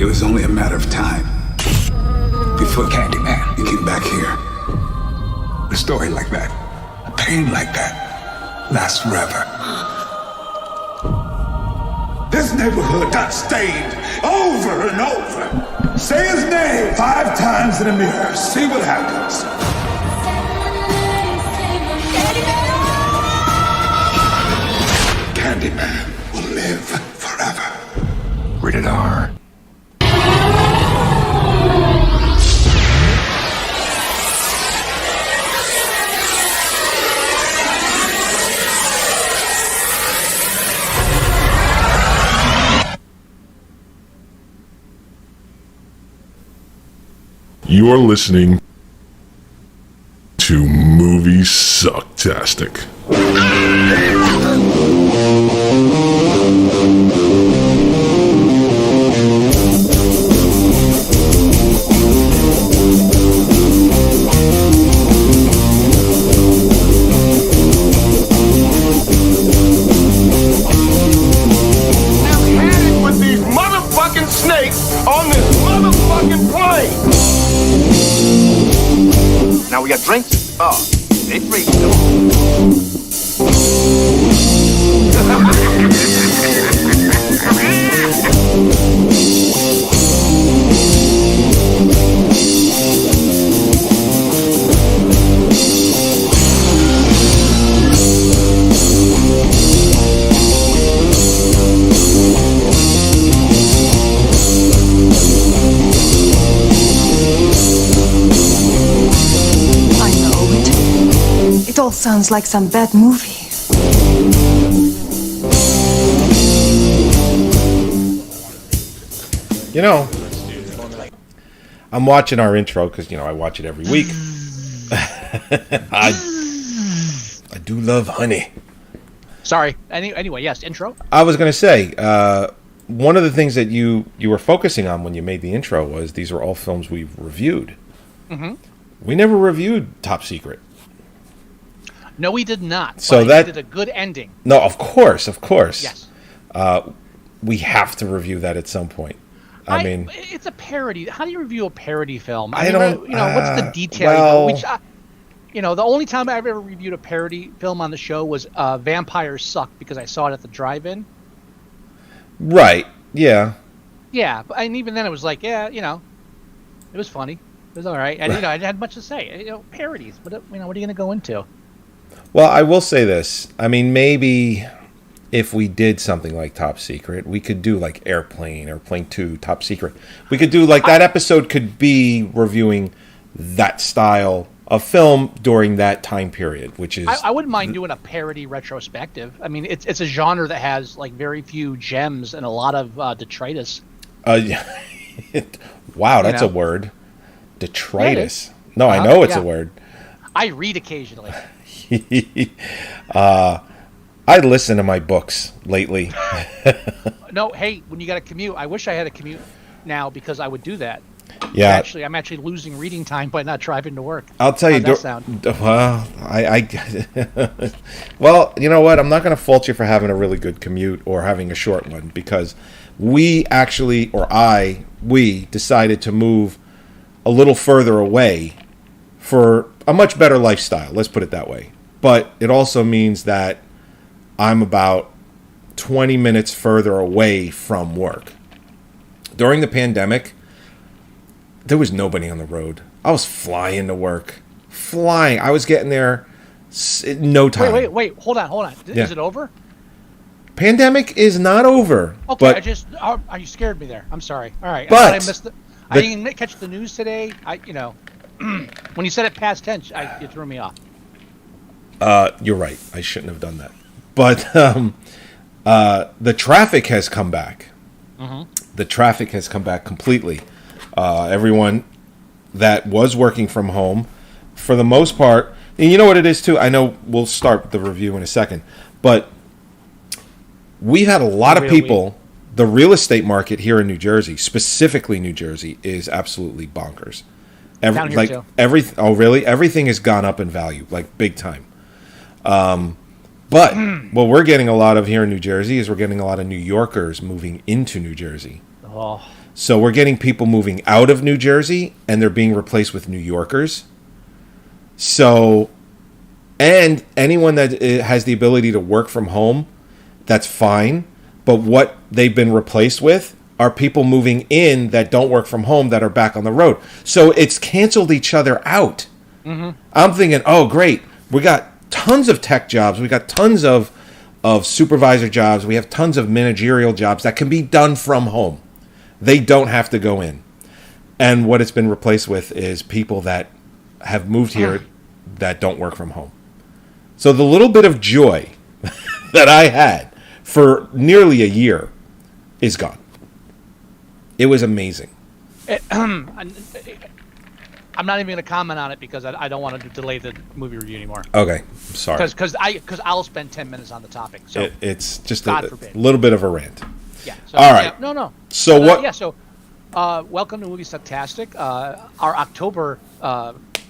It was only a matter of time before Candyman, he came back here. A story like that, a pain like that, lasts forever. This neighborhood got stained over and over. Say his name 5 times in a mirror. See what happens. Candyman will live forever. Rated R. You're listening to Moviesucktastic. Now we got drinks? Oh, they free. It all sounds like some bad movie. You know, I'm watching our intro because, you know, I watch it every week. I do love honey. Sorry. Anyway, yes, intro. I was going to say, one of the things that you were focusing on when you made the intro was these are all films we've reviewed. Mm-hmm. We never reviewed Top Secret. No, we did not. So that did a good ending. No, of course. Yes. We have to review that at some point. I mean, it's a parody. How do you review a parody film? I don't. You know, what's the detail? Well, the only time I've ever reviewed a parody film on the show was Vampires Suck because I saw it at the drive-in. Right. Yeah. Yeah, and even then it was like, yeah, it was funny. It was all right, and I didn't have much to say. Parodies. What are you going to go into? Well, I will say this. I mean, maybe if we did something like Top Secret, we could do like Airplane 2, Top Secret. We could do like that episode could be reviewing that style of film during that time period, which is... I wouldn't mind doing a parody retrospective. I mean, it's a genre that has like very few gems and a lot of detritus. Wow, that's a word. Detritus. No, I know it's a word. I read occasionally. I listen to my books lately. No, hey, when you got to commute, I wish I had a commute now because I would do that. Yeah, I'm actually losing reading time by not driving to work. I'll tell you. How's that sound? Well, well, you know what? I'm not going to fault you for having a really good commute or having a short one because we decided to move a little further away for a much better lifestyle. Let's put it that way. But it also means that I'm about 20 minutes further away from work. During the pandemic, there was nobody on the road. I was flying to work. Flying. I was getting there in no time. Wait. Hold on. Yeah. Is it over? Pandemic is not over. Okay, you scared me there. I'm sorry. All right. But I didn't catch the news today. When you said it past tense, it threw me off. You're right. I shouldn't have done that. But the traffic has come back. Mm-hmm. The traffic has come back completely. Everyone that was working from home, for the most part, and you know what it is too? I know we'll start the review in a second, but we've had a lot of people. The real estate market here in New Jersey, specifically New Jersey, is absolutely bonkers. Down here too. Everything has gone up in value, like big time. But what we're getting a lot of here in New Jersey is we're getting a lot of New Yorkers moving into New Jersey. Oh. So we're getting people moving out of New Jersey, and they're being replaced with New Yorkers. So, and anyone that has the ability to work from home, that's fine. But what they've been replaced with are people moving in that don't work from home that are back on the road. So it's canceled each other out. Mm-hmm. I'm thinking, oh, great. We got tons of tech jobs. We got tons of supervisor jobs. We have tons of managerial jobs that can be done from home. They don't have to go in. And what it's been replaced with is people that have moved here that don't work from home. So the little bit of joy that I had for nearly a year is gone. It was amazing. I'm not even going to comment on it because I don't want to delay the movie review anymore. Okay, I'm sorry. Because I'll spend 10 minutes on the topic. So It's just God a forbid. little bit of a rant. Yeah. So, All right. Yeah, no. So what? Yeah. So, welcome to Moviesucktastic, our October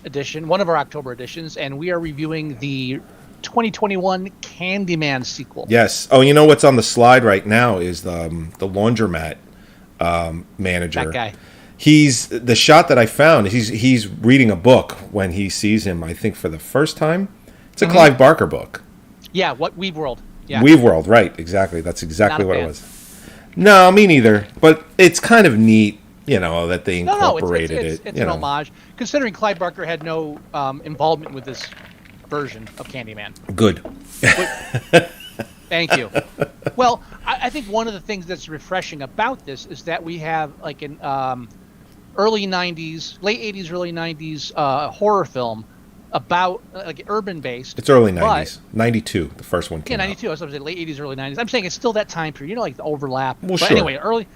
edition, one of our October editions, and we are reviewing the 2021 Candyman sequel. Yes. Oh, you know what's on the slide right now is the laundromat manager. That guy. He's the shot that I found. He's reading a book when he sees him. I think for the first time. It's a Clive Barker book. Yeah. What Weave World. Yeah. Weave World, right? Exactly. That's exactly Not a what it fan. was. No, me neither. But it's kind of neat, that they incorporated it's it. an homage, considering Clive Barker had no involvement with this version of Candyman. Good. Thank you. Well, I think one of the things that's refreshing about this is that we have like an early 90s, late 80s, early 90s horror film about like urban based. It's early 90s. 92, the first one came Yeah, 92. I was going to say late 80s, early 90s. I'm saying it's still that time period, like the overlap. Well, but sure. Anyway,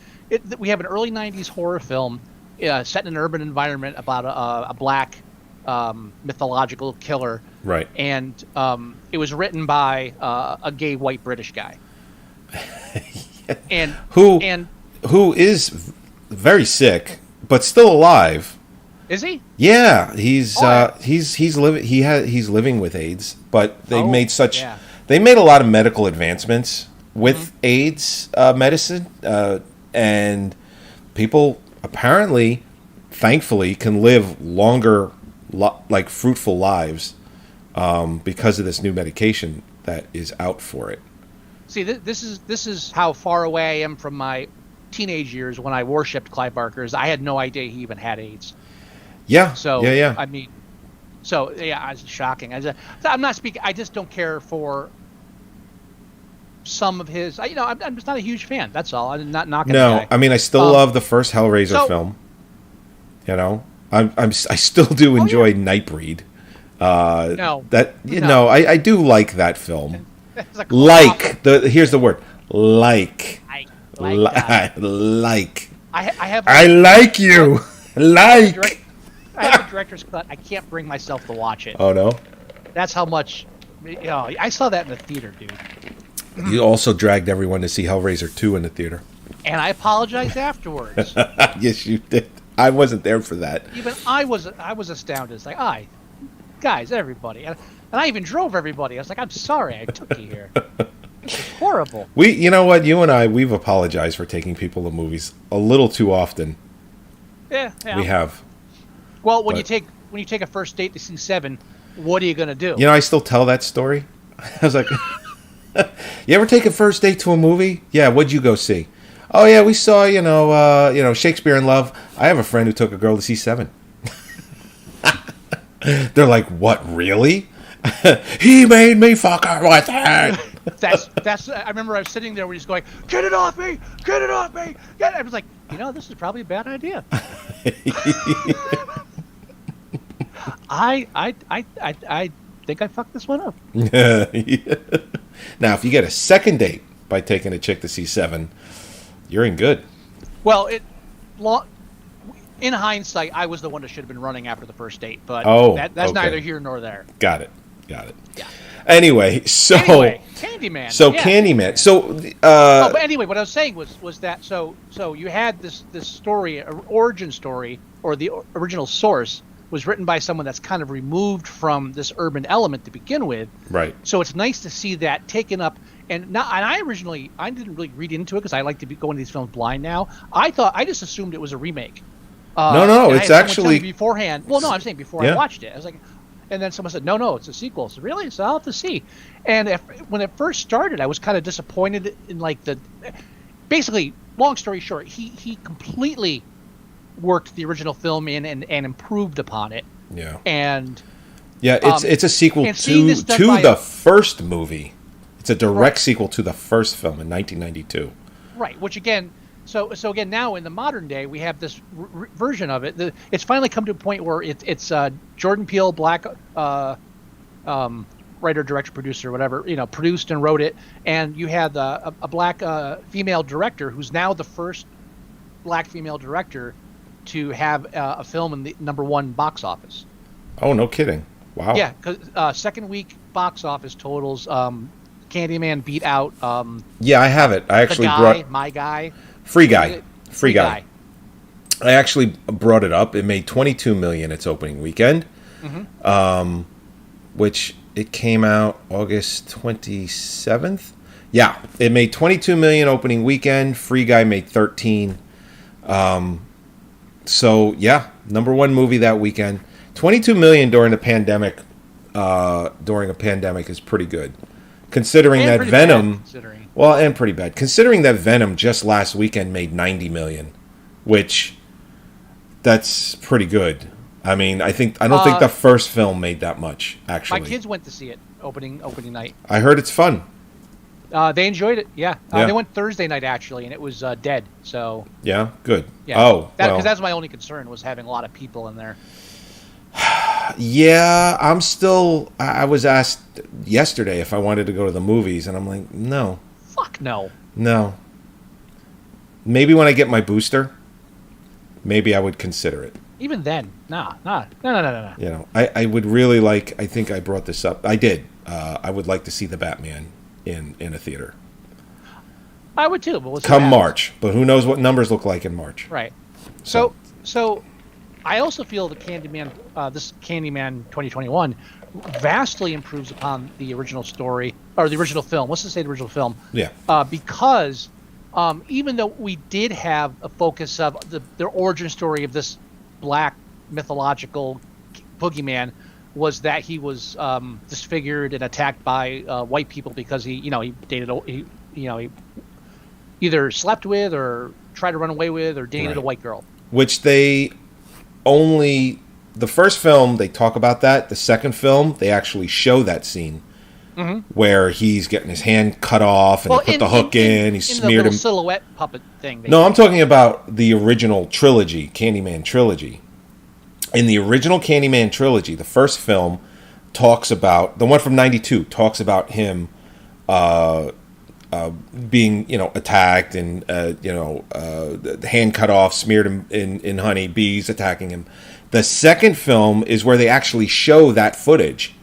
we have an early 90s horror film set in an urban environment about a black mythological killer. Right. And it was written by a gay white British guy. And who is very sick but still alive. Is he? Yeah, he's yeah. he's living with AIDS, but they made yeah. they made a lot of medical advancements with AIDS medicine, and people apparently, thankfully, can live longer, like fruitful lives because of this new medication that is out for it. See, this is how far away I am from my teenage years when I worshipped Clive Barker. I had no idea he even had AIDS. Yeah. So yeah. I mean, it's shocking. I'm not speaking. I just don't care for some of his. I'm just not a huge fan. That's all. I'm not knocking. No, the guy. I mean, I still love the first Hellraiser film. I still do enjoy Nightbreed. No. I do like that film. Here's the word, like. Like. I like you. Like. I have a director's cut. I can't bring myself to watch it. Oh no. That's how much. I saw that in the theater, dude. You also dragged everyone to see Hellraiser 2 in the theater. And I apologized afterwards. Yes, you did. I wasn't there for that. Even I was astounded. It's like, guys, everybody, and I even drove everybody. I was like, I'm sorry, I took you here. It's horrible. You know what? You and we've apologized for taking people to movies a little too often. Yeah. We have. Well, when you take a first date to see Seven, what are you gonna do? I still tell that story. I was like, you ever take a first date to a movie? Yeah, what'd you go see? Oh yeah, we saw Shakespeare in Love. I have a friend who took a girl to see Seven. They're like, what? Really? He made me fuck her with it. That's. I remember I was sitting there when he's going, "Get it off me! Get it off me!" I was like, this is probably a bad idea. I think I fucked this one up. Now, if you get a second date by taking a chick to see Seven, you're in good. Well, in hindsight, I was the one that should have been running after the first date, but that's neither here nor there. Got it. Yeah. Anyway, Candyman. Candyman. So, but anyway, what I was saying was that so you had this story, origin story, or the original source was written by someone that's kind of removed from this urban element to begin with. Right. So it's nice to see that taken up. And I didn't really read into it because I like to go into these films blind now. I just assumed it was a remake. No, it's actually beforehand. Well, no, I'm saying before I watched it. I was like, and then someone said, no, it's a sequel. So really? So I'll have to see. And when it first started, I was kind of disappointed in basically, long story short, he completely worked the original film in and improved upon it. Yeah. And yeah, it's a sequel to the first movie. It's a direct sequel to the first film in 1992. Right, which again, so again, now in the modern day, we have this version of it. It's finally come to a point where it's Jordan Peele, black writer, director, producer, whatever, produced and wrote it, and you have a black female director who's now the first black female director to have a film in the #1 box office. Oh, no kidding! Wow. Yeah, because second week box office totals. Candyman beat out. Yeah, I have it. I actually brought my guy. Free Guy. I actually brought it up. It made $22 million its opening weekend, which it came out August 27th. Yeah, it made $22 million opening weekend. Free Guy made 13. So yeah, #1 movie that weekend. $22 million during the pandemic. During a pandemic is pretty good. Considering that Venom, and pretty bad. Considering that Venom just last weekend made $90 million, which that's pretty good. I mean, I don't think the first film made that much. Actually, my kids went to see it opening night. I heard it's fun. They enjoyed it. Yeah, they went Thursday night actually, and it was dead. So yeah, good. Yeah. Oh, because that's my only concern was having a lot of people in there. Yeah, I was asked yesterday if I wanted to go to the movies, and I'm like, no. Fuck no. No. Maybe when I get my booster, I would consider it. Even then, no. I would really like, I think I brought this up. I did. I would like to see the Batman in a theater. I would too, but we'll see come March. But who knows what numbers look like in March. Right. So I also feel that Candyman, this Candyman 2021, vastly improves upon the original story, or the original film. Let's just say the original film. Yeah. Because even though we did have a focus of the origin story of this black mythological boogeyman was that he was disfigured and attacked by white people because he dated, he either slept with or tried to run away with or dated a white girl. Which the first film, they talk about that. The second film, they actually show that scene where he's getting his hand cut off and they put the hook in. He smeared the him. Silhouette puppet thing. No, I'm talking about the original trilogy, Candyman trilogy. In the original Candyman trilogy, the first film talks about, the one from 92, talks about him being, attacked and, hand cut off, smeared him in honey, bees attacking him. The second film is where they actually show that footage.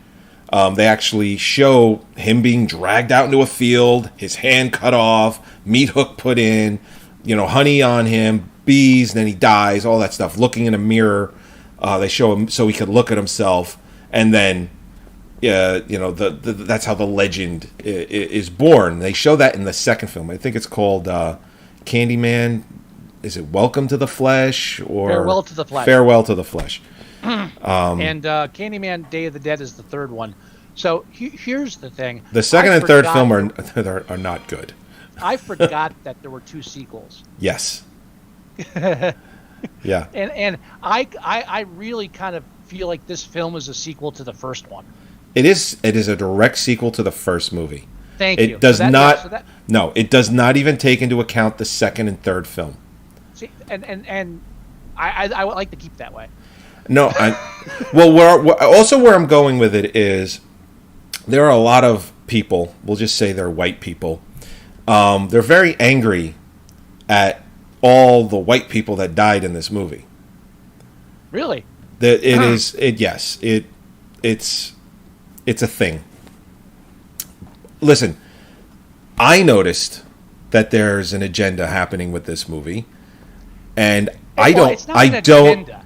They actually show him being dragged out into a field, his hand cut off, meat hook put in, honey on him, bees, and then he dies, all that stuff, looking in a mirror. They show him so he could look at himself, and then that's how the legend is born. They show that in the second film. I think it's called Candyman. Is it Welcome to the Flesh or Farewell to the Flesh? Farewell to the Flesh. And Candyman: Day of the Dead is the third one. So here's the thing: the second and third film are not good. I forgot that there were two sequels. Yes. Yeah. And I really kind of feel like this film is a sequel to the first one. It is a direct sequel to the first movie. Thank you. It does No, it does not even take into account the second and third film. See, and I would like to keep that way. No, where I'm going with it is there are a lot of people, we'll just say they're white people, they're very angry at all the white people that died in this movie. Really? It's a thing. Listen, I noticed that there's an agenda happening with this movie, and I don't. Agenda.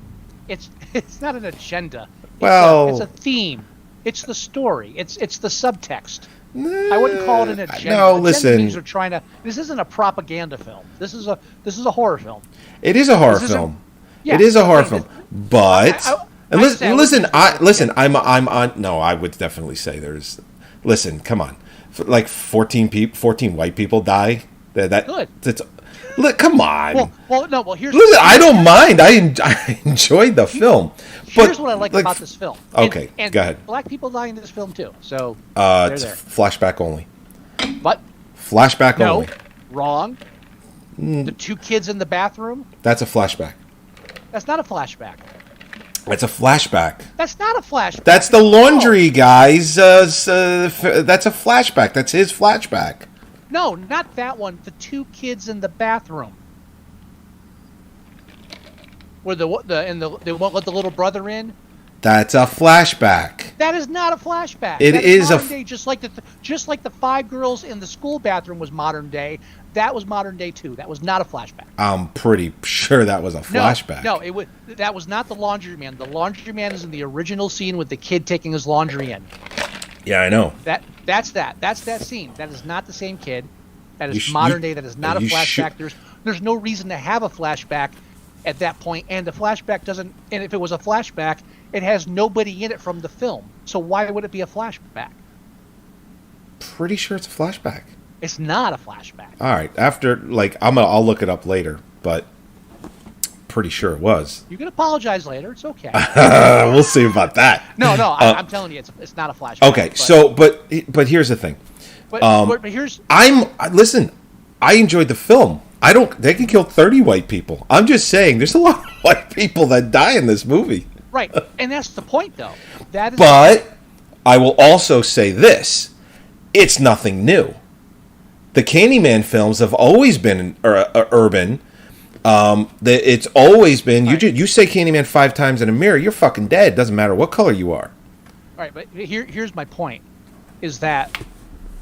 It's It's not an agenda. Well, it's a theme. It's the story. It's the subtext. I wouldn't call it an agenda. No, Agenda listen. means they're trying to. This isn't a propaganda film. This is a horror film. It is a horror This isn't- film. Yeah, it is a horror I mean, film, but and I'd say I listen, wouldn't- listen. I'm on. No, I would definitely say there's. Listen, come on, like 14 white people die. That Good. That's. Look, come on. Well, here's. Listen, I don't mind. I enjoyed the film. Here's what I like about this film. Okay, and go ahead. Black people die in this film too. So they're It's there. flashback only. What? Flashback No, only. wrong. The two kids in the bathroom. That's a flashback. That's not a flashback. That's a flashback. That's not a flashback. That's the laundry guys. That's a flashback. That's his flashback. No, not that one. The two kids in the bathroom. Where they won't let the little brother in. That's a flashback. That is not a flashback. It That is modern day, just like the five girls in the school bathroom was modern day. That was modern day too. That was not a flashback. I'm pretty sure that was a flashback. No, that was not the laundryman. The laundryman is in the original scene with the kid taking his laundry in. Yeah, I know. That's that scene. That is not the same kid. That is You modern day. That is not a you flashback. There's no reason to have a flashback at that point, and the flashback doesn't. And if it was a flashback, it has nobody in it from the film. So why would it be a flashback? Pretty sure it's a flashback. It's not a flashback. All right, after I'll look it up later, but pretty sure it was. You can apologize later. It's okay. We'll see about that. No, I'm telling you, it's not a flashback. Okay, so but here's the thing. But here's Listen, I enjoyed the film. They can kill 30 white people. I'm just saying there's a lot of white people that die in this movie. right, and that's the point, though. That is. But I will also say this: it's nothing new. The Candyman films have always been urban. It's always been. Right. You say Candyman 5 times in a mirror, you're fucking dead. Doesn't matter what color you are. Right, but here's my point: is that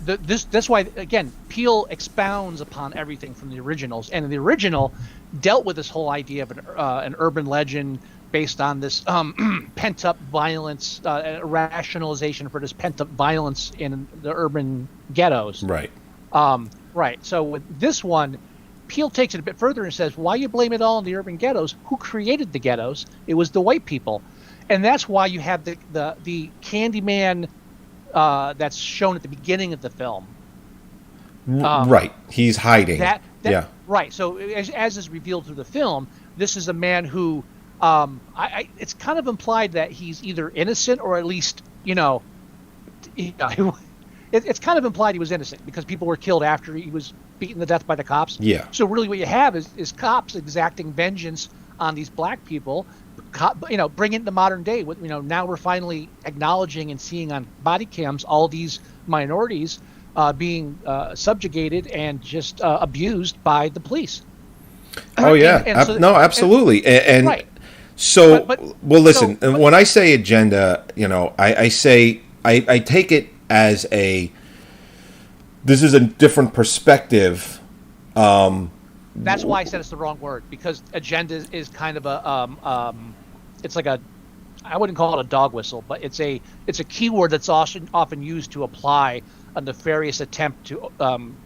that's why again Peele expounds upon everything from the originals, and the original dealt with this whole idea of an urban legend based on this pent up violence, rationalization for this pent up violence in the urban ghettos. Right. Right. So with this one, Peele takes it a bit further and says, why you blame it all on the urban ghettos? Who created the ghettos? It was the white people. And that's why you have the Candyman that's shown at the beginning of the film. Right. He's hiding. Yeah. Right. So as is revealed through the film, this is a man who, it's kind of implied that he's either innocent or at least, it's kind of implied he was innocent because people were killed after he was beaten to death by the cops. Yeah. So really what you have is cops exacting vengeance on these black people, bring it into modern day. Now we're finally acknowledging and seeing on body cams all these minorities being subjugated and just abused by the police. Oh, yeah. Absolutely. And right. So, But well, listen, when I say agenda, I take it as this is a different perspective. That's why I said it's the wrong word, because agenda is kind of it's like I wouldn't call it a dog whistle, but it's a keyword that's often used to apply a nefarious attempt to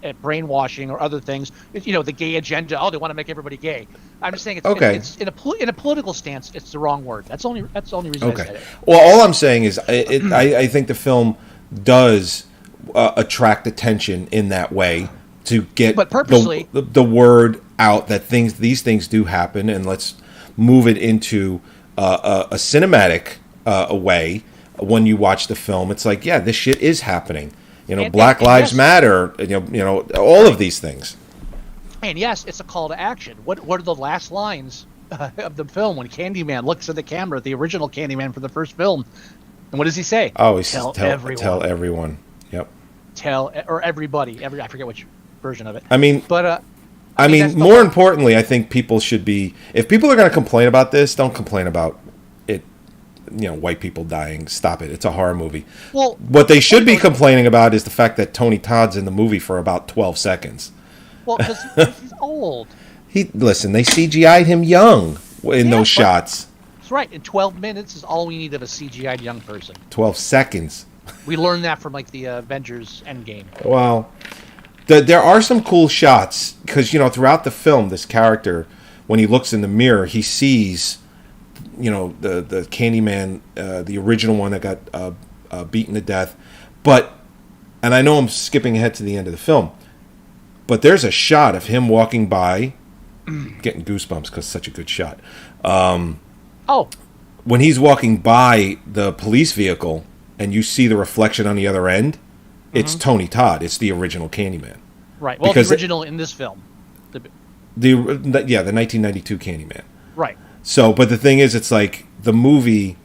at brainwashing or other things. The gay agenda. Oh, they want to make everybody gay. I'm just saying it's okay. It's in a political stance. It's the wrong word. That's the only reason I said it. Well, all I'm saying is I think the film does attract attention in that way to get But purposely, the word out that these things do happen, and let's move it into a cinematic way. When you watch the film, it's like, yeah, this shit is happening. Black Lives Matter. All of these things. And yes, it's a call to action. What are the last lines of the film when Candyman looks at the camera, the original Candyman for the first film, and what does he say? Oh, he says, everyone. Tell everyone. Yep. Or everybody. I forget which version of it. I mean, but more importantly, I think people should be. If people are going to complain about this, don't complain about it. White people dying. Stop it. It's a horror movie. Well, what they should be complaining about is the fact that Tony Todd's in the movie for about 12 seconds. Well, because he's old. They CGI'd him young in those shots. That's right. And 12 minutes is all we need of a CGI'd young person. 12 seconds. We learned that from like the Avengers Endgame. Well, there are some cool shots because throughout the film, this character, when he looks in the mirror, he sees, the Candyman, the original one that got beaten to death. And I know I'm skipping ahead to the end of the film, but there's a shot of him walking by, getting goosebumps because such a good shot. When he's walking by the police vehicle and you see the reflection on the other end, it's Tony Todd. It's the original Candyman. Right. Well, the original in this film. The 1992 Candyman. Right. So, but the thing is, it's like the movie,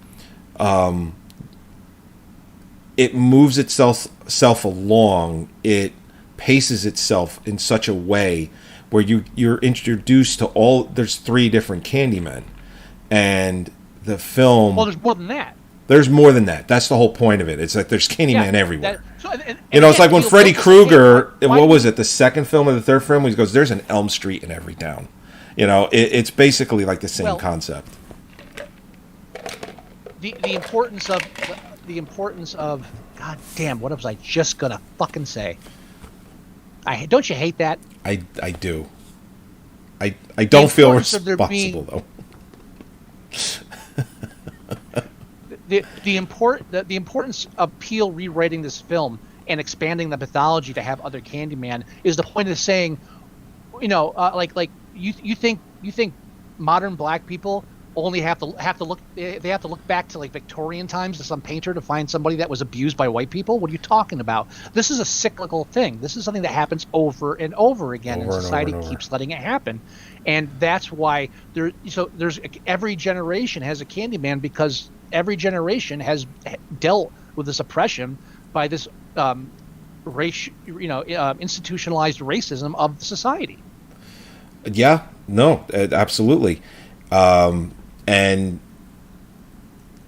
it moves itself along. It paces itself in such a way where you're introduced to there's 3 different Candymen, and the film. Well, there's more than that. There's more than that. That's the whole point of it. It's like there's Candyman everywhere. It's like when Freddy Krueger, what was it, the second film or the third film, he goes, there's an Elm Street in every town. It's basically like the same concept. The importance of God damn, what was I just gonna fucking say? Don't you hate that? I do. I don't feel responsible though. The importance of Peele rewriting this film and expanding the mythology to have other Candyman is the point of saying, you think modern black people only have to look back to like Victorian times to some painter to find somebody that was abused by white people? What are you talking about? This is a cyclical thing. This is something that happens over and over again, and society keeps letting it happen. And that's why there's every generation has a Candyman, because every generation has dealt with this oppression by this institutionalized racism of society. Yeah, no, absolutely. And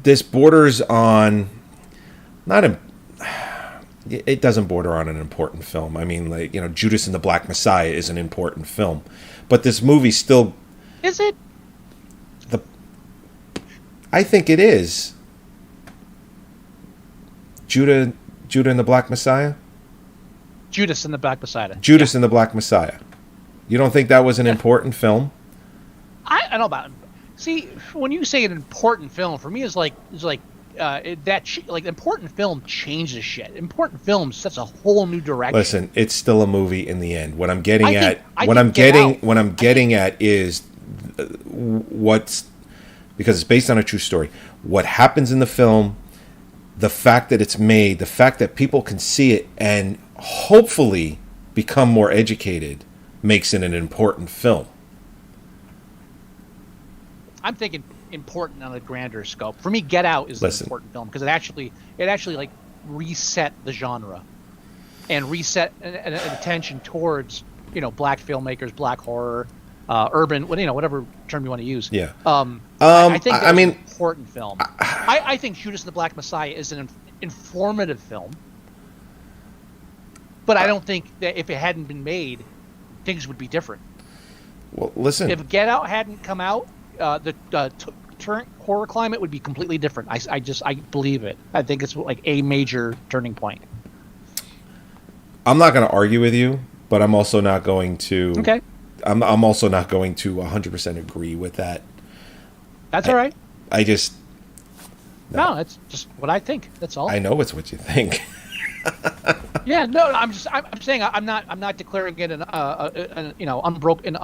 this borders on it doesn't border on an important film. I mean, like, Judas and the Black Messiah is an important film, but this movie still is it. I think it is. Judah and the Black Messiah? Judas and the Black Messiah. Judas and the Black Messiah. You don't think that was an important film? I don't know about it. See, when you say an important film, for me it's like important film changes shit. Important film sets a whole new direction. Listen, it's still a movie in the end. What I'm getting at is because it's based on a true story. What happens in the film, the fact that it's made, the fact that people can see it and hopefully become more educated, makes it an important film. I'm thinking important on a grander scope. For me, Get Out is an important film because it actually like reset the genre and reset an attention towards black filmmakers, black horror, urban, whatever term you want to use. Yeah. I think that's an important film. I think Judas and the Black Messiah is an informative film, but I don't think that if it hadn't been made, things would be different. Well, listen. If Get Out hadn't come out, the horror climate would be completely different. I believe it. I think it's like a major turning point. I'm not going to argue with you, but I'm also not going to. Okay. I'm also not going to 100% agree with that. That's all right. I just. No, that's just what I think. That's all. I know it's what you think. Yeah, no, I'm saying I'm not declaring it an unbroken,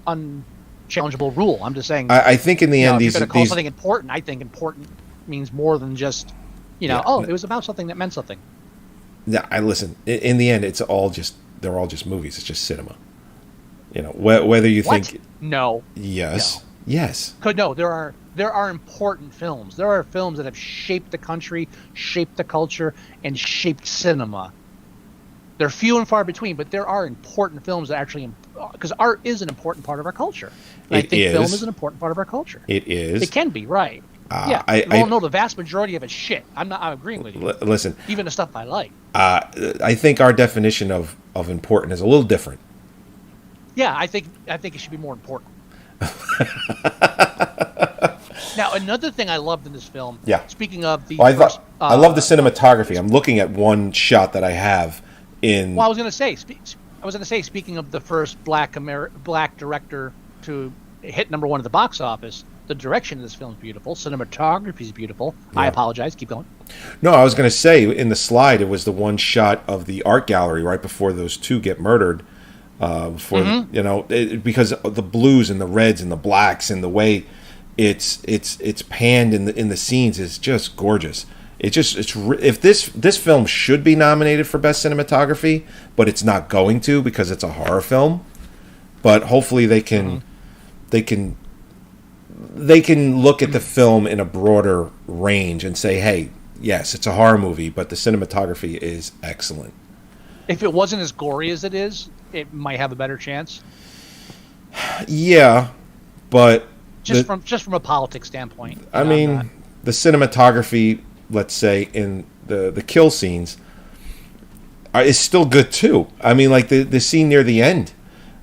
unchallengeable rule. I'm just saying. I think in the end, if you're going to call something important, I think important means more than just, it was about something that meant something. Yeah, I listen. In the end, they're all just movies. It's just cinema. Whether you think. No. Yes. No. Yes. No, there are important films. There are films that have shaped the country, shaped the culture, and shaped cinema. They're few and far between, but there are important films that actually, because art is an important part of our culture. And I think film is an important part of our culture. It is. It can be, right? Yeah. No, the vast majority of it's shit. I'm agreeing with you. Listen. Even the stuff I like. I think our definition of important is a little different. Yeah, I think it should be more important. Now, Now, another thing I loved in this film. Yeah. Speaking of the, Well, I love the cinematography. I'm looking at one shot that I have in. Well, I was going to say, speaking of the first black director to hit #1 at the box office, the direction of this film is beautiful. Cinematography is beautiful. I apologize. Keep going. No, I was going to say in the slide it was the one shot of the art gallery right before those two get murdered. Because of the blues and the reds and the blacks and the way it's panned in the scenes is just gorgeous. If this film should be nominated for best cinematography, but it's not going to because it's a horror film. But hopefully they can look at the film in a broader range and say, hey, yes, it's a horror movie, but the cinematography is excellent. If it wasn't as gory as it is, it might have a better chance. Yeah, but from a politics standpoint. I mean, the cinematography, let's say, in the kill scenes is still good too. I mean, like the scene near the end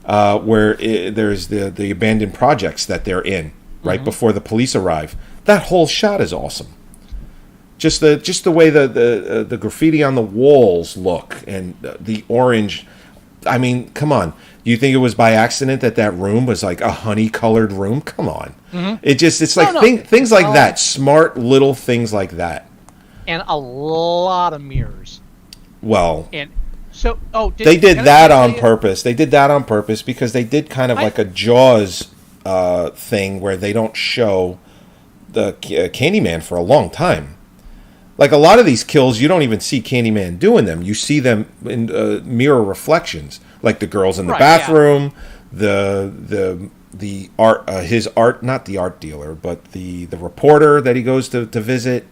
where there's the abandoned projects that they're in right before the police arrive. That whole shot is awesome. Just the way the graffiti on the walls look and the orange. I mean, come on. You think it was by accident that room was like a honey-colored room? Come on. It's like things like that. Smart little things like that. And a lot of mirrors. Well, and so they did that on purpose. They did that on purpose because they did kind of like a Jaws thing where they don't show the Candyman for a long time. Like a lot of these kills, you don't even see Candyman doing them. You see them in mirror reflections, like the girls in the bathroom, the art, his art, not the art dealer, but the reporter that he goes to visit.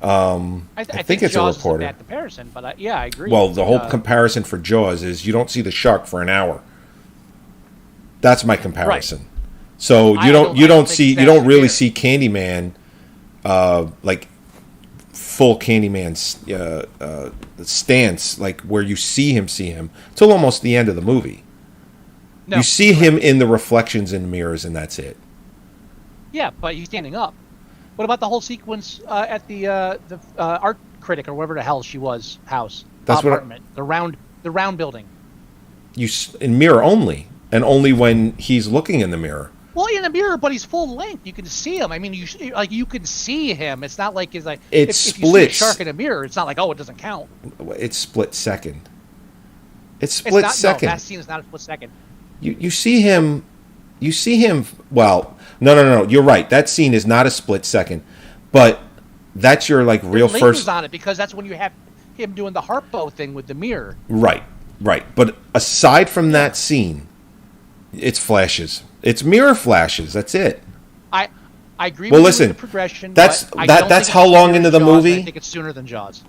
I think it's Jaws a reporter. Is a bad comparison, but I agree. Well, the whole comparison for Jaws is you don't see the shark for an hour. That's my comparison. Right. So you don't really see Candyman, like full Candyman stance, like where you see him till almost the end of the movie. No, you see him in the reflections in mirrors, and that's it. Yeah, but he's standing up. What about the whole sequence at the art critic or whatever the hell she was house? That's apartment. The round building. In mirror only, and only when he's looking in the mirror. Well, in the mirror, but he's full length. You can see him. I mean, you can see him. It's not like if you see a shark in a mirror, it's not like it doesn't count. It's split second. Second. No, that scene is not a split second. You see him. You see him. Well, no. You're right. That scene is not a split second, but that's your real first on it because that's when you have him doing the Harpo thing with the mirror. Right. But aside from that scene, it's flashes. It's mirror flashes. That's it. I agree. Well, with listen. The progression. That's how long into the movie? I think it's sooner than Jaws.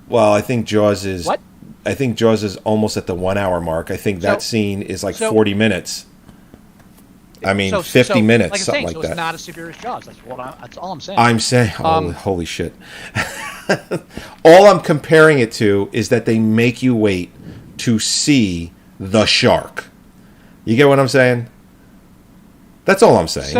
Well, I think Jaws is. What? I think Jaws is almost at the 1 hour mark. I think that scene is 40 minutes. I mean, 50 minutes, something like that. It's not as severe as Jaws. That's all I'm saying. I'm saying, holy shit. All I'm comparing it to is that they make you wait to see the shark. You get what I'm saying? That's all I'm saying.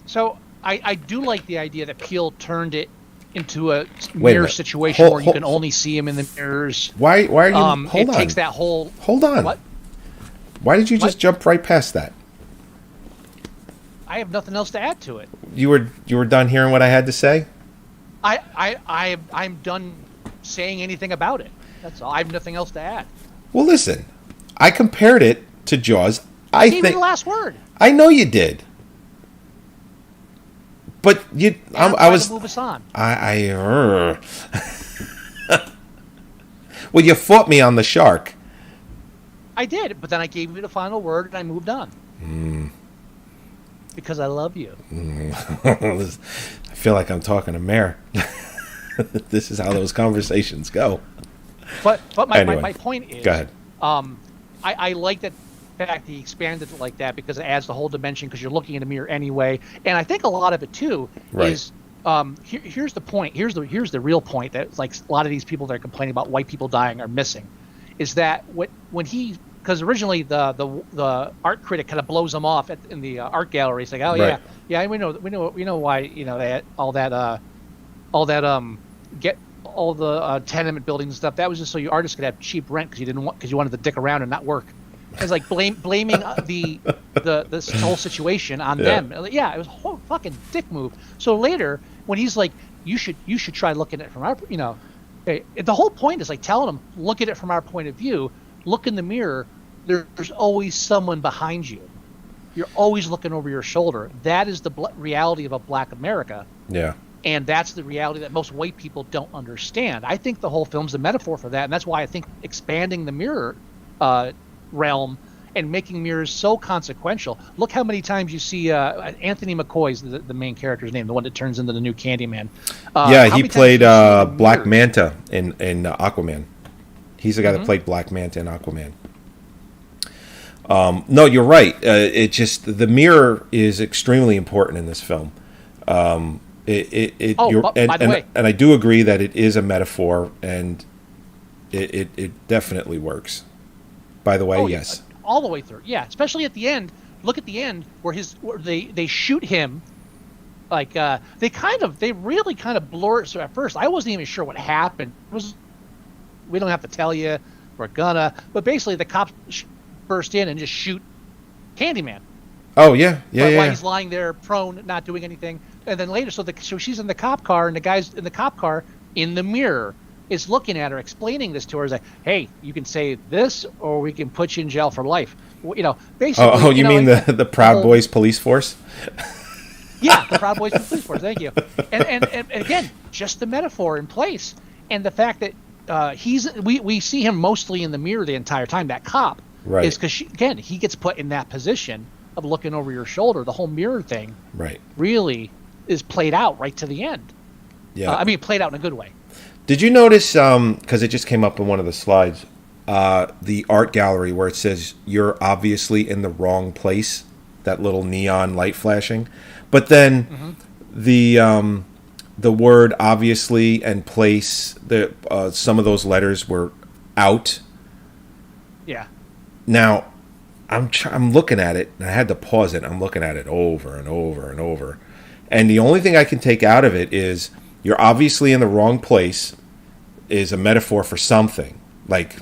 So I do like the idea that Peele turned it into a mirror situation where you can only see him in the mirrors. Why are you? Hold on. Takes that whole. Hold on. What? Why did you just jump right past that? I have nothing else to add to it. You were done hearing what I had to say? I'm done saying anything about it. That's all. I have nothing else to add. Well, listen. I compared it to Jaws. I gave you the last word. I know you did. But I was. To move us on. Well, you fought me on the shark. I did, but then I gave you the final word and I moved on. Because I love you. I feel like I'm talking to Mare. This is how those conversations go. But my point is, go ahead. I like that fact he expanded it like that because it adds the whole dimension because you're looking in a mirror anyway. And I think a lot of it too is here's the point. Here's the real point that a lot of these people that are complaining about white people dying are missing, is that because because originally the art critic kind of blows him off in the art gallery. It's like, oh Right. yeah, we know why they get all the tenement buildings and stuff. That was just so you artists could have cheap rent because you wanted to dick around and not work. It's like blaming this whole situation on them. Yeah, it was a whole fucking dick move. So later when he's like, you should try looking at it from our the whole point is like telling him, look at it from our point of view. Look in the mirror. There's always someone behind you. You're always looking over your shoulder. That is the reality of a black America. Yeah. And that's the reality that most white people don't understand. I think the whole film's a metaphor for that, and that's why I think expanding the mirror realm and making mirrors so consequential. Look how many times you see Anthony McCoy's the main character's name, the one that turns into the new Candyman. He played Black Manta in Aquaman. He's the guy that played Black Manta in Aquaman. No, you're right. It just the mirror is extremely important in this film. By the way, and I do agree that it is a metaphor, and it definitely works. By the way, yes, all the way through. Yeah, especially at the end. Look at the end where they shoot him. Like they really kind of blur it. So at first, I wasn't even sure what happened. We don't have to tell you. We're gonna. But basically, the cops burst in and just shoot Candyman. Oh yeah. While he's lying there prone, not doing anything. And then later, so she's in the cop car, and the guy's in the cop car in the mirror is looking at her, explaining this to her. He's like, "Hey, you can say this, or we can put you in jail for life." Basically. Oh, you mean the Proud Boys police force? Yeah, the Proud Boys police force. Thank you. And again, just the metaphor in place, and the fact that we see him mostly in the mirror the entire time. That cop, right? Is because he gets put in that position of looking over your shoulder. The whole mirror thing, right, really is played out right to the end. Yeah, I mean, played out in a good way. Did you notice? Because it just came up in one of the slides, the art gallery where it says "You're obviously in the wrong place." That little neon light flashing, but then the word obviously and place, some of those letters were out. Yeah. Now, I'm looking at it, and I had to pause it. I'm looking at it over and over and over. And the only thing I can take out of it is you're obviously in the wrong place is a metaphor for something. Like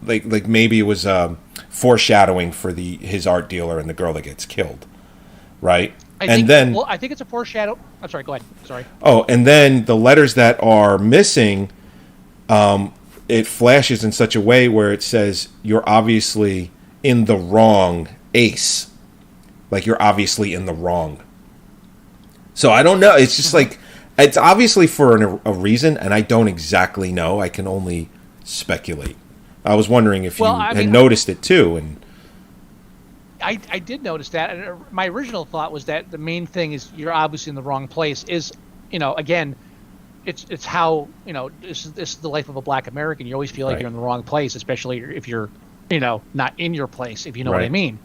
maybe it was foreshadowing for his art dealer and the girl that gets killed. Right? I think it's a foreshadow. I'm sorry, go ahead. Sorry. Oh, and then the letters that are missing, it flashes in such a way where it says you're obviously in the wrong ace. Like you're obviously in the wrong. So I don't know. It's just like, it's obviously for a reason, and I don't exactly know. I can only speculate. I was wondering if you had noticed it too, and I did notice that, and my original thought was that the main thing is you're obviously in the wrong place. Is again, it's how this is the life of a black American. You always feel like you're in the wrong place, especially if you're not in your place, if you know what I mean.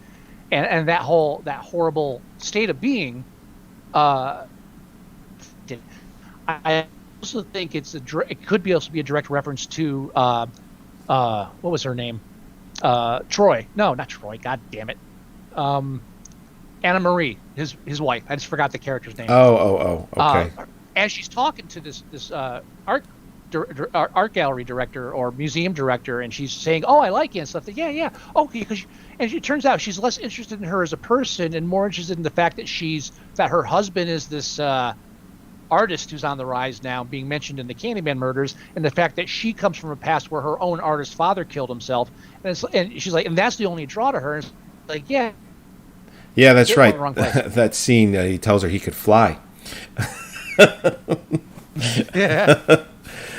And that horrible state of being. I also think it could also be a direct reference to what was her name? Troy. No, not Troy. God damn it. Anna Marie, his wife. I just forgot the character's name. Oh, okay. As she's talking to this art gallery director or museum director, and she's saying, "Oh, I like you," and stuff. Yeah, okay. And it turns out she's less interested in her as a person and more interested in the fact that her husband is this artist who's on the rise now, being mentioned in the Candyman murders, and the fact that she comes from a past where her own artist father killed himself, and she's like, and that's the only draw to her. And it's like, yeah, that's right. That scene, he tells her he could fly. Yeah.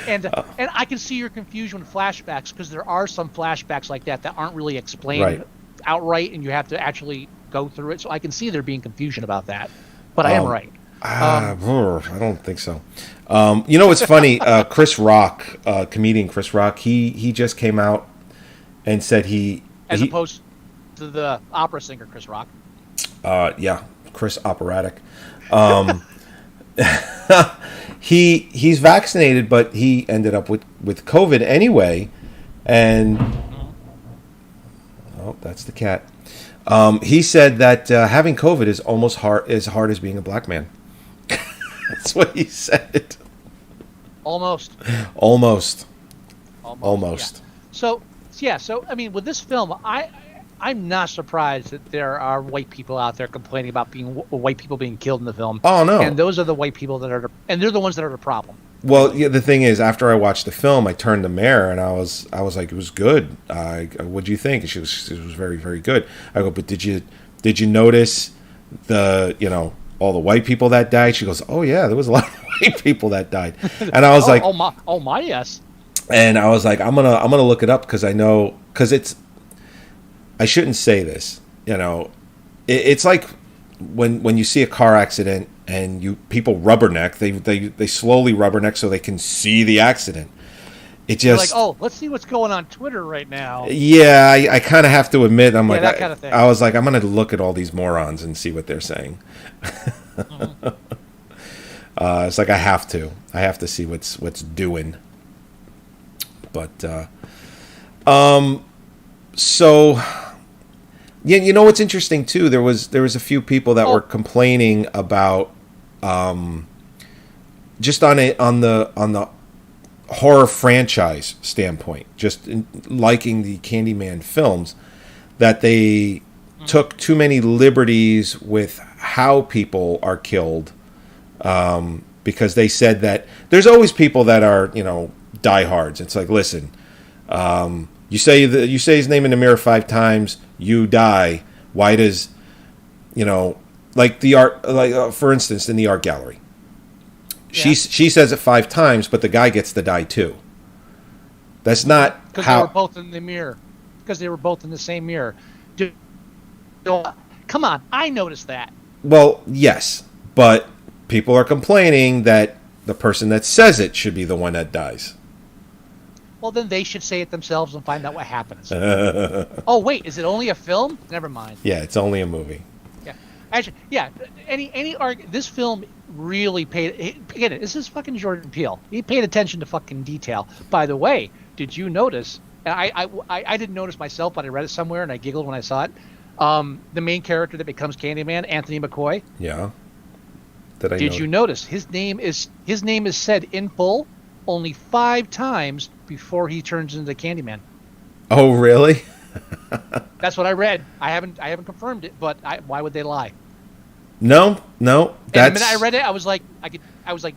And I can see your confusion with flashbacks, because there are some flashbacks like that aren't really explained outright, and you have to actually go through it. So I can see there being confusion about that. But I am right. I don't think so. It's funny. Chris Rock, comedian Chris Rock, he just came out and said as opposed to the opera singer Chris Rock. Chris Operatic. He's vaccinated, but he ended up with COVID anyway, and that's the cat. He said that having COVID is almost as hard as being a black man. That's what he said. Almost. Almost. Yeah. So I mean, with this film, I'm not surprised that there are white people out there complaining about white people being killed in the film. Oh no! And those are the white people that are, and they're the ones that are the problem. Well, yeah, the thing is, after I watched the film, I turned to Mare and I was like, it was good. What do you think? And it was very, very good. I go, but did you notice all the white people that died? She goes, oh yeah, there was a lot of white people that died. And I was like, oh my, yes. And I was like, I'm gonna look it up because I know, because I shouldn't say this, it's like when you see a car accident and people rubberneck, they slowly rubberneck so they can see the accident. It just, you're like, oh, let's see what's going on Twitter right now. Yeah, I kind of have to admit, I'm like, that kind of thing. I was like, I'm gonna look at all these morons and see what they're saying. Mm-hmm. It's like I have to see what's doing. But so yeah, you know what's interesting too? There was a few people that were complaining about just on the horror franchise standpoint, just liking the Candyman films, that they took too many liberties with how people are killed, because they said that there's always people that are diehards. It's like, listen, you say his name in the mirror 5 times, you die. Why does, like the art, for instance, in the art gallery, she says it 5 times, but the guy gets to die too. That's not because how. They were both in the mirror. Because they were both in the same mirror. Come on, I noticed that. Well, yes, but people are complaining that the person that says it should be the one that dies. Well, then they should say it themselves and find out what happens. Oh, wait, is it only a film? Never mind. Yeah, it's only a movie. Yeah, actually, yeah. This film really paid. Again, this is fucking Jordan Peele. He paid attention to fucking detail. By the way, did you notice? I didn't notice myself, but I read it somewhere and I giggled when I saw it. The main character that becomes Candyman, Anthony McCoy. Yeah. Did you notice his name is said in full only 5 times before he turns into Candyman? Oh, really? That's what I read. I haven't confirmed it, but why would they lie? No. And the That's, minute I read it, I was like,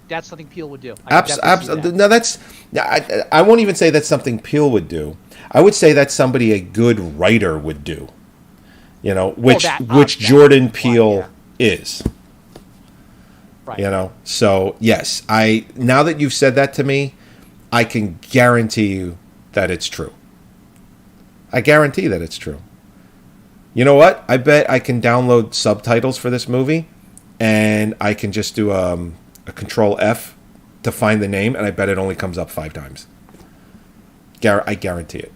that's something Peele would do. Absolutely. No, that's. I won't even say that's something Peele would do. I would say that's somebody a good writer would do. Which Jordan Peele is. Right. So yes, now that you've said that to me, I can guarantee you that it's true. I guarantee that it's true. You know what? I bet I can download subtitles for this movie, and I can just do a Control F to find the name, and I bet it only comes up 5 times. I guarantee it.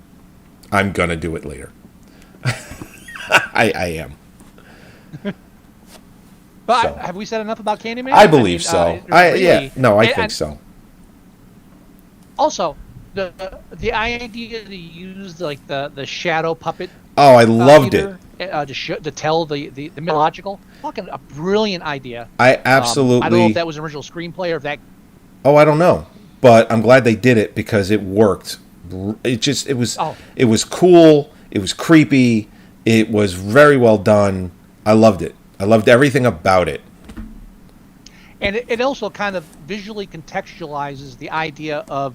I'm gonna do it later. I am. But have we said enough about Candyman? I believe so. I think so. Also, the idea to use like the shadow puppet. Oh, I loved it. To tell the mythological, fucking a brilliant idea. I absolutely. I don't know if that was an original screenplay or if that. Oh, I don't know, but I'm glad they did it because it worked. It was cool. It was creepy. It was very well done. I loved it. I loved everything about it. And it also kind of visually contextualizes the idea of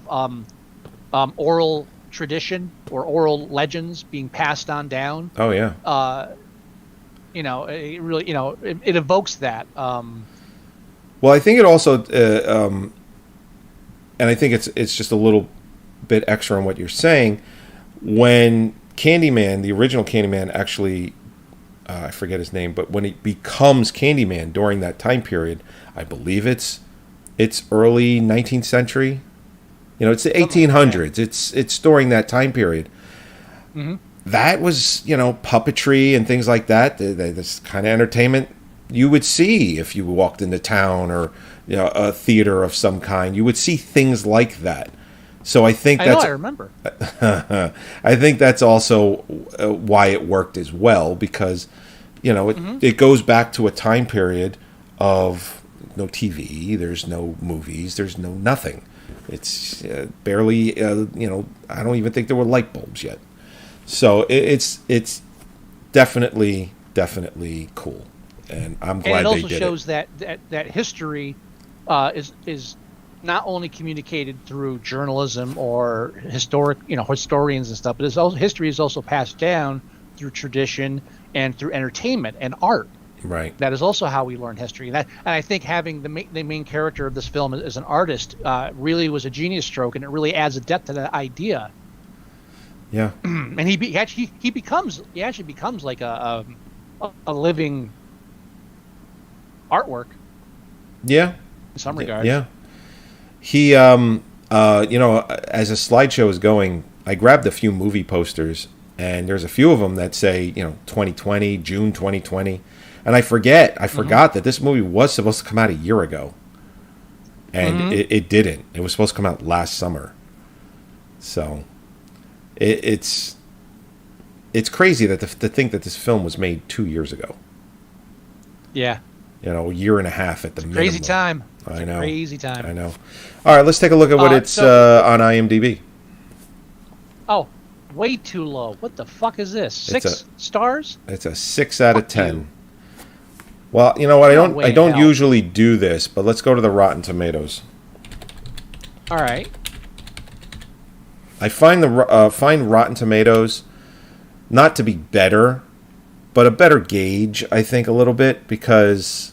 oral tradition or oral legends being passed on down. Oh yeah. It really, it evokes that. Well, I think it also, and I think it's just a little bit extra on what you're saying. When Candyman, the original Candyman, actually. I forget his name, but when he becomes Candyman during that time period, I believe it's early 19th century. It's the 1800s. It's during that time period. Mm-hmm. That was, puppetry and things like that. This kind of entertainment you would see if you walked into town or a theater of some kind. You would see things like that. So I think I know, that's I remember. I think that's also why it worked as well, because it goes back to a time period of no TV, there's no movies, there's no nothing. It's barely I don't even think there were light bulbs yet. So it's definitely cool, and I'm glad they did it. And it also shows that history is not only communicated through journalism or historians and stuff, but history is also passed down through tradition and through entertainment and art. Right. That is also how we learn history. And I think having the main character of this film as an artist really was a genius stroke, and it really adds a depth to that idea. Yeah. And he actually becomes like a living artwork. Yeah. In some regards. Yeah. He as a slideshow is going, I grabbed a few movie posters, and there's a few of them that say, 2020, June 2020. And I forgot that this movie was supposed to come out a year ago. And it didn't. It was supposed to come out last summer. So it's crazy that to think that this film was made 2 years ago. Yeah. A year and a half at the minimum. Crazy time. I know. Crazy time. I know. All right, let's take a look at what it's on IMDb. Oh, way too low. What the fuck is this? 6 stars? It's a 6 out of 10. You. Well, you know what? I don't hell. usually do this, but let's go to the Rotten Tomatoes. All right. I find Rotten Tomatoes not to be better, but a better gauge, I think, a little bit, because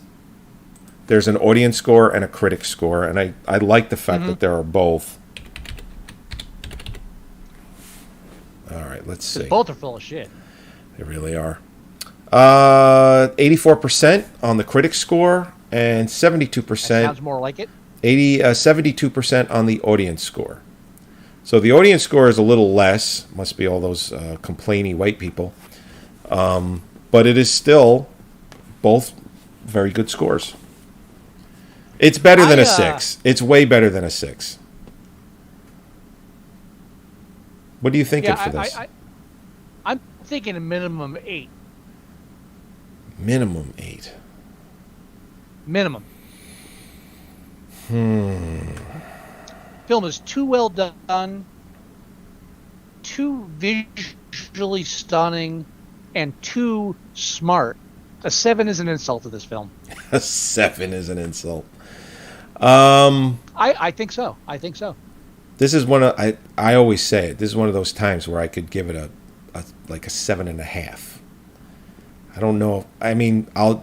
there's an audience score and a critic score, and I like the fact that there are both. All right, let's see. Both are full of shit. They really are. 84% on the critic score and 72%. That sounds more like it. 72% on the audience score. So the audience score is a little less. Must be all those complainy white people. But it is still both very good scores. It's better than a 6. It's way better than a 6. What are you thinking for this? I'm thinking a minimum 8. Minimum 8. Minimum. Film is too well done, too visually stunning, and too smart. A 7 is an insult to this film. A 7 is an insult. I think so. I think so. This is one of I always say it. This is one of those times where I could give it a 7.5. I don't know. I mean, I'm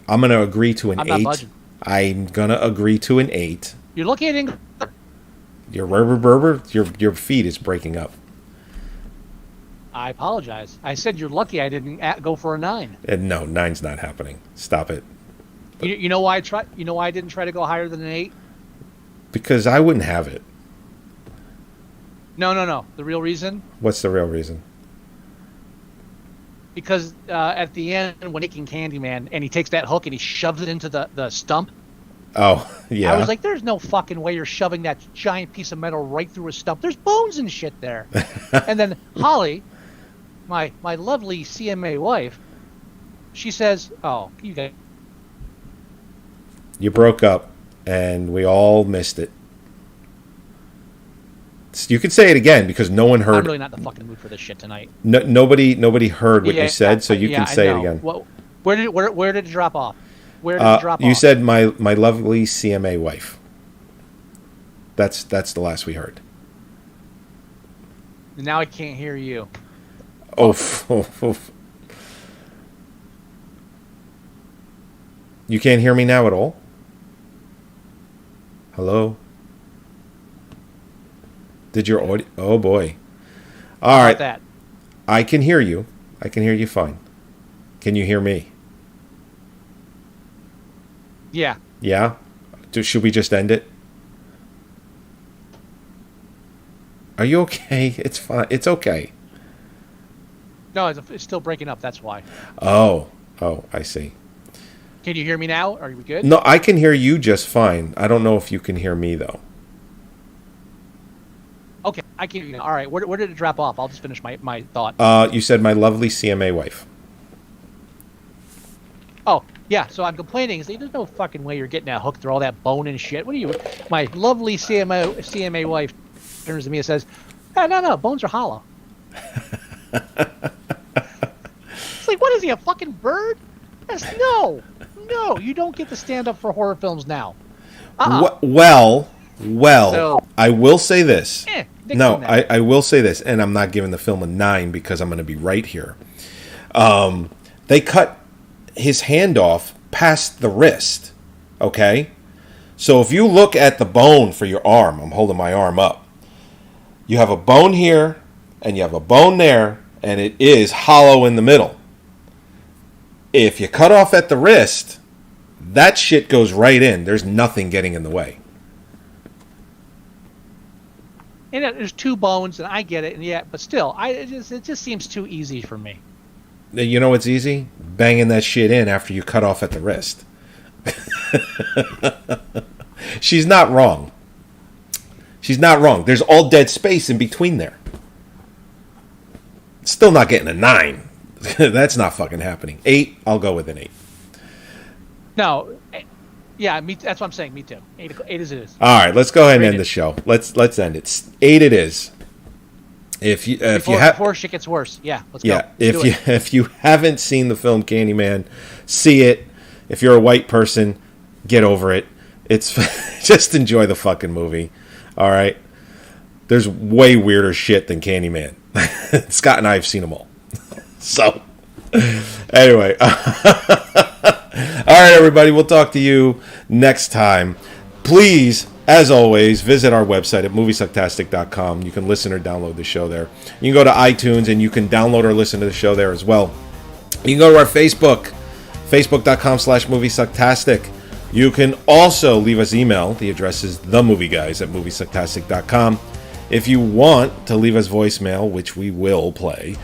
going to agree to an 8. I'm going to agree to an 8. You're looking at English. Your feed is breaking up. I apologize. I said you're lucky I didn't go for a 9. No, 9's not happening. Stop it. You know why I try? You know why I didn't try to go higher than an 8? Because I wouldn't have it. No. The real reason? What's the real reason? Because at the end, when making Candyman, and he takes that hook and he shoves it into the stump. Oh, yeah. I was like, there's no fucking way you're shoving that giant piece of metal right through a stump. There's bones and shit there. And then Holly, my lovely CMA wife, she says, oh, you guys. You broke up, and we all missed it. You can say it again, because no one heard. I'm really not in the fucking mood for this shit tonight. Nobody heard what you said, so you can say it again. Well, where did it drop off? Where did it drop off? You said my lovely CMA wife. That's the last we heard. Now I can't hear you. Oof. You can't hear me now at all? Hello? Did your audio... Oh, boy. All right. That? I can hear you. I can hear you fine. Can you hear me? Yeah. Yeah? Should we just end it? Are you okay? It's fine. It's okay. No, it's still breaking up. That's why. Oh, I see. Can you hear me now? Are we good? No, I can hear you just fine. I don't know if you can hear me, though. I can't. All right, where did it drop off? I'll just finish my thought. You said my lovely CMA wife. Oh, yeah. So I'm complaining. There's no fucking way you're getting that hook through all that bone and shit. What are you? My lovely CMA wife turns to me and says, "No, bones are hollow." It's like, what is he, a fucking bird? Yes, no. You don't get to stand up for horror films now. Well, So- I will say this. Nixon that. I will say this, and I'm not giving the film a 9 because I'm going to be right here. They cut his hand off past the wrist, okay? So if you look at the bone for your arm, I'm holding my arm up, you have a bone here, and you have a bone there, and it is hollow in the middle. If you cut off at the wrist, that shit goes right in. There's nothing getting in the way. And there's 2 bones, and I get it, and yeah, but still, it just seems too easy for me. You know what's easy? Banging that shit in after you cut off at the wrist. She's not wrong. She's not wrong. There's all dead space in between there. Still not getting a 9. That's not fucking happening. 8, I'll go with an 8. No, yeah, that's what I'm saying. Me too. 8 as it is. All right, let's go ahead and end the show. Let's end it. 8 it is. Before shit gets worse, yeah, let's go. If you haven't seen the film Candyman, see it. If you're a white person, get over it. It's just enjoy the fucking movie. All right. There's way weirder shit than Candyman. Scott and I have seen them all. So, anyway. All right, everybody. We'll talk to you next time. Please, as always, visit our website at Moviesucktastic.com. You can listen or download the show there. You can go to iTunes and you can download or listen to the show there as well. You can go to our Facebook, Facebook.com/Moviesucktastic. You can also leave us email. The address is themovieguys@Moviesucktastic.com. If you want to leave us voicemail, which we will play,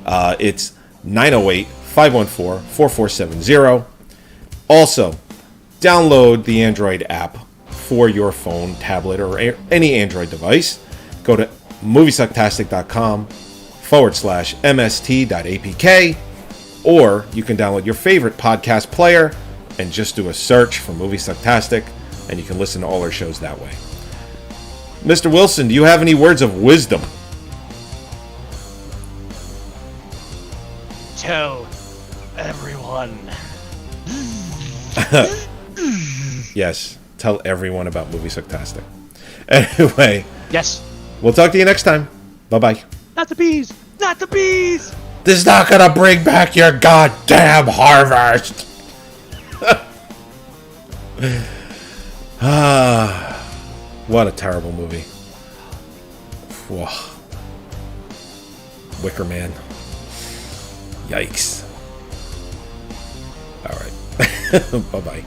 it's 908-514-4470. Also, download the Android app for your phone, tablet, or any Android device. Go to moviesucktastic.com/mst.apk, or you can download your favorite podcast player and just do a search for Movie Sucktastic, and you can listen to all our shows that way. Mr. Wilson, do you have any words of wisdom? Tell everyone. Yes, tell everyone about Movie Sucktastic. Anyway. Yes. We'll talk to you next time. Bye-bye. Not the bees! Not the bees! This is not gonna bring back your goddamn harvest! What a terrible movie. Whoa. Wicker Man. Yikes. Alright. Bye-bye.